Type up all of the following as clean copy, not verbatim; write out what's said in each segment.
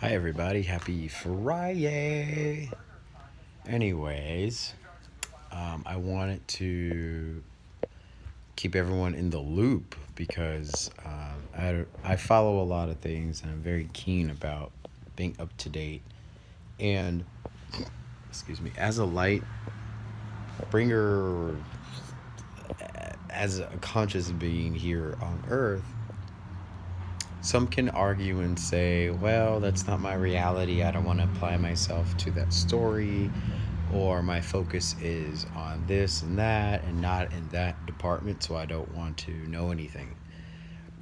Hi, everybody. Happy Friday. Anyways, I wanted to keep everyone in the loop because I follow a lot of things and I'm very keen about being up to date. And, excuse me, as a light bringer, as a conscious being here on Earth, some can argue and say, well, that's not my reality. I don't want to apply myself to that story. Or my focus is on this and that and not in that department, so I don't want to know anything.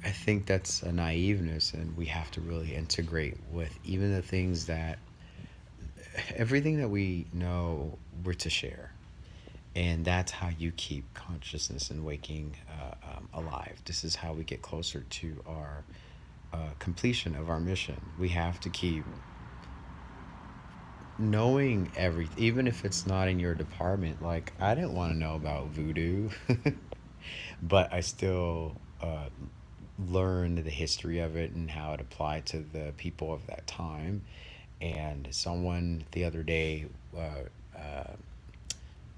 I think that's a naiveness, and we have to really integrate with even the things that everything that we know we're to share. And that's how you keep consciousness and waking alive. This is how we get closer to our completion of our mission. We have to keep knowing everything, even if it's not in your department. Like, I didn't want to know about voodoo, but I still learned the history of it and how it applied to the people of that time. And someone the other day,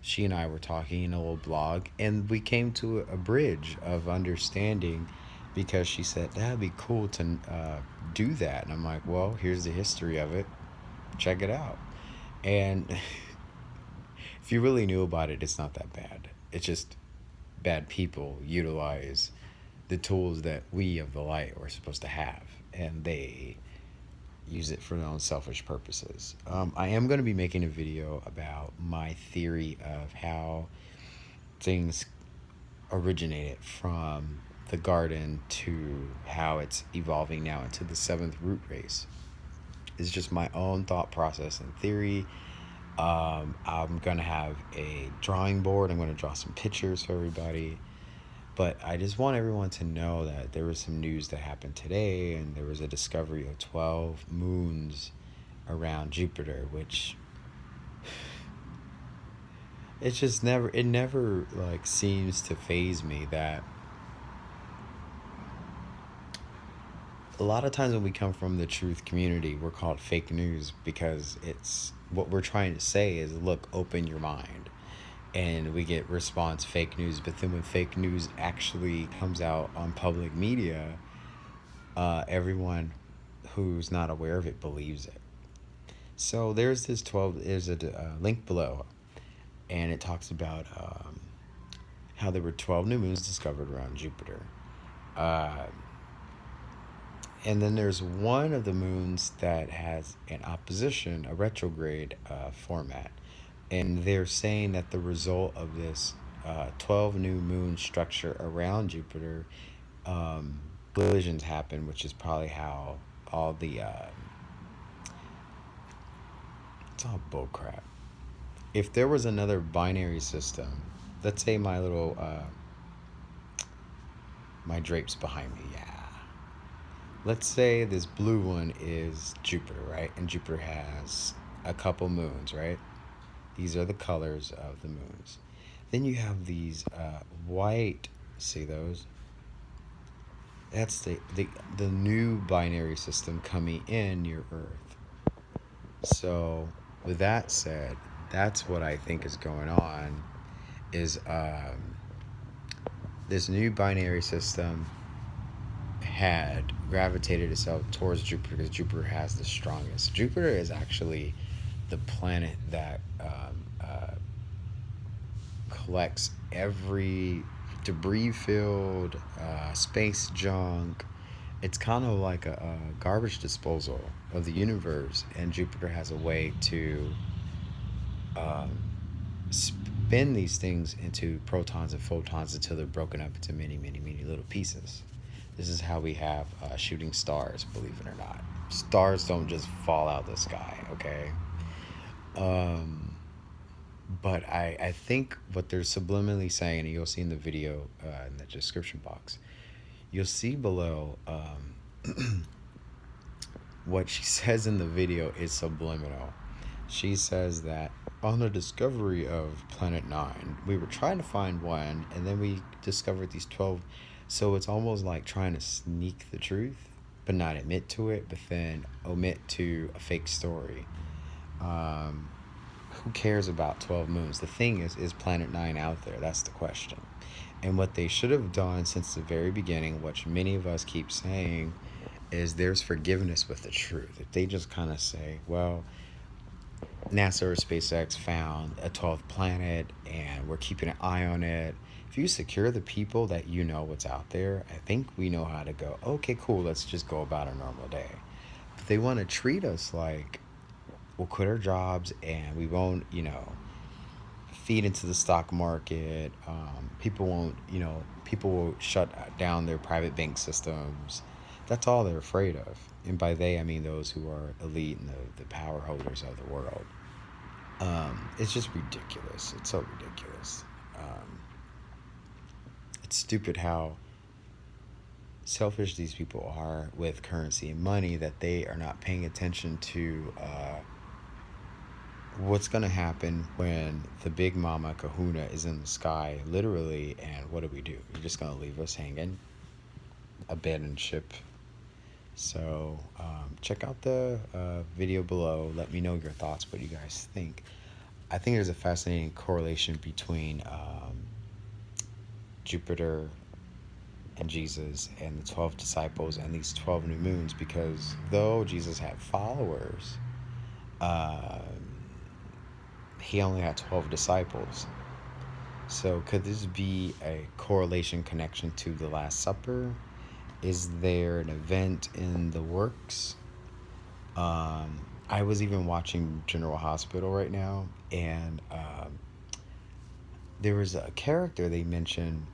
she and I were talking in a little blog, and we came to a bridge of understanding because she said that'd be cool to do that. And I'm like, well, here's the history of it. Check it out. And if you really knew about it, it's not that bad. It's just bad people utilize the tools that we of the light were supposed to have, and they use it for their own selfish purposes. I am going to be making a video about my theory of how things originated from the garden to how it's evolving now into the seventh root race. It's just my own thought process and theory. I'm going to have a drawing board. I'm going to draw some pictures for everybody. But I just want everyone to know that there was some news that happened today, and there was a discovery of 12 moons around Jupiter, which it never like seems to phase me that a lot of times when we come from the truth community, we're called fake news because it's what we're trying to say is, look, open your mind. And we get response fake news. But then when fake news actually comes out on public media, everyone who's not aware of it believes it. So there's a link below, and it talks about how there were 12 new moons discovered around Jupiter. Uh, and then there's one of the moons that has an opposition, a retrograde format. And they're saying that the result of this 12 new moon structure around Jupiter, collisions happen, which is probably how all the it's all bullcrap. If there was another binary system, let's say my drapes behind me, yeah. Let's say this blue one is Jupiter, right? And Jupiter has a couple moons, right? These are the colors of the moons. Then you have these white, see those? That's the new binary system coming in near Earth. So with that said, that's what I think is going on is this new binary system had gravitated itself towards Jupiter because Jupiter has the strongest. Jupiter is actually the planet that collects every debris filled space junk. It's kind of like a garbage disposal of the universe, and Jupiter has a way to spin these things into protons and photons until they're broken up into many, many, many little pieces. This is how we have shooting stars, believe it or not. Stars don't just fall out of the sky, okay? But I think what they're subliminally saying, and you'll see in the video in the description box, you'll see below what she says in the video is subliminal. She says that on the discovery of Planet 9, we were trying to find and then we discovered these 12. So it's almost like trying to sneak the truth. but not admit to it, but then omit to a fake story. Um, who cares about 12 moons? The thing is Planet Nine out there? That's the question. And what they should have done since the very beginning, which many of us keep saying, is there's forgiveness with the truth. If they just kind of say, well, NASA or SpaceX found a 12th planet and we're keeping an eye on it. If you secure the people that you know what's out there, I think we know how to go, okay, cool, let's just go about a normal day. But they want to treat us like we'll quit our jobs and we won't, feed into the stock market. People won't, people will shut down their private bank systems. That's all they're afraid of. And by they, I mean those who are elite and the power holders of the world. It's just ridiculous. It's so ridiculous. It's stupid how selfish these people are with currency and money, that they are not paying attention to what's going to happen when the big mama kahuna is in the sky, literally, and what do we do? You're just going to leave us hanging? Abandoned ship. So check out the video below. Let me know your thoughts, what you guys think. I think there's a fascinating correlation between Jupiter and Jesus and the 12 disciples and these 12 new moons, because though Jesus had followers, he only had 12 disciples. So could this be a correlation connection to the Last Supper? Is there an event in the works? I was even watching General Hospital right now, and there was a character they mentioned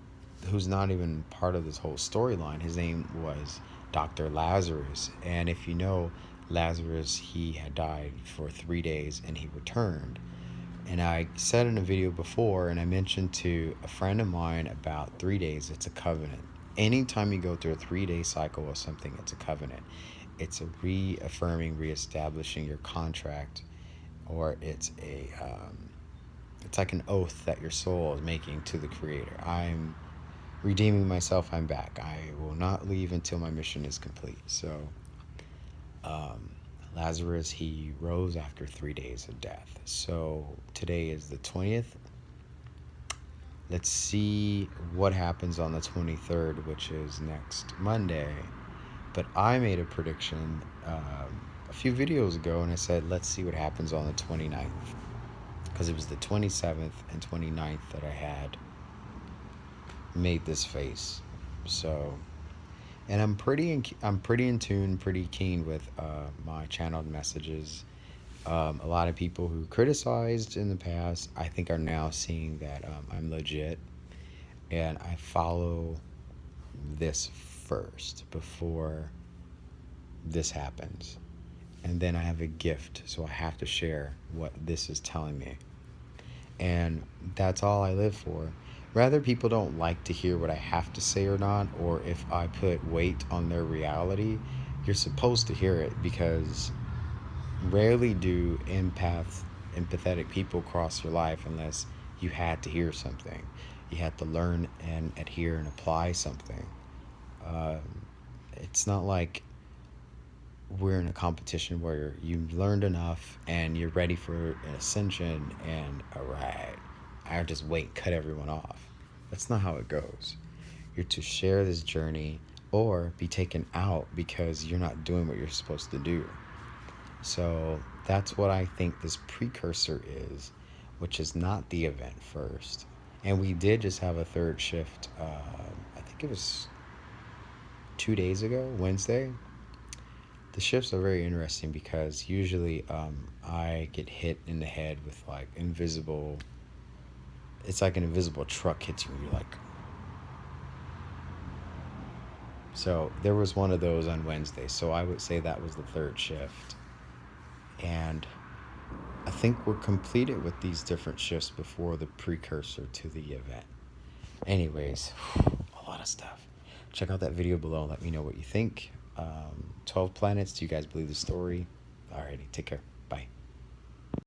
who's not even part of this whole storyline. His name was Dr. Lazarus. And if you know Lazarus, he had died for 3 days and he returned. And I said in a video before, and I mentioned to a friend of mine about 3 days, it's a covenant. Anytime you go through a 3-day cycle of something, it's a covenant. It's a reaffirming, reestablishing your contract, or it's like an oath that your soul is making to the Creator. I'm redeeming myself. I'm back. I will not leave until my mission is complete. So Lazarus, he rose after 3 days of death. So today is the 20th. Let's see what happens on the 23rd, which is next Monday. But I made a prediction a few videos ago, and I said, let's see what happens on the 29th. Because it was the 27th and 29th that I had made this face. So, and I'm pretty in tune, pretty keen with my channeled messages. A lot of people who criticized in the past, I think, are now seeing that I'm legit, and I follow this first before this happens. And then I have a gift, so I have to share what this is telling me. And that's all I live for. Whether people don't like to hear what I have to say or not, or if I put weight on their reality, you're supposed to hear it, because rarely do empathetic people cross your life unless you had to hear something. You had to learn and adhere and apply something. It's not like we're in a competition where you've learned enough and you're ready for an ascension and all right, I just wait, cut everyone off. That's not how it goes. You're to share this journey or be taken out because you're not doing what you're supposed to do. So that's what I think this precursor is, which is not the event first. And we did just have a third shift, I think it was 2 days ago, Wednesday. The shifts are very interesting because usually I get hit in the head with like it's like an invisible truck hits you and you're like. So there was one of those on Wednesday. So I would say that was the third shift. And I think we're completed with these different shifts before the precursor to the event. Anyways, a lot of stuff. Check out that video below and let me know what you think. 12 planets. Do you guys believe the story? Alrighty, take care.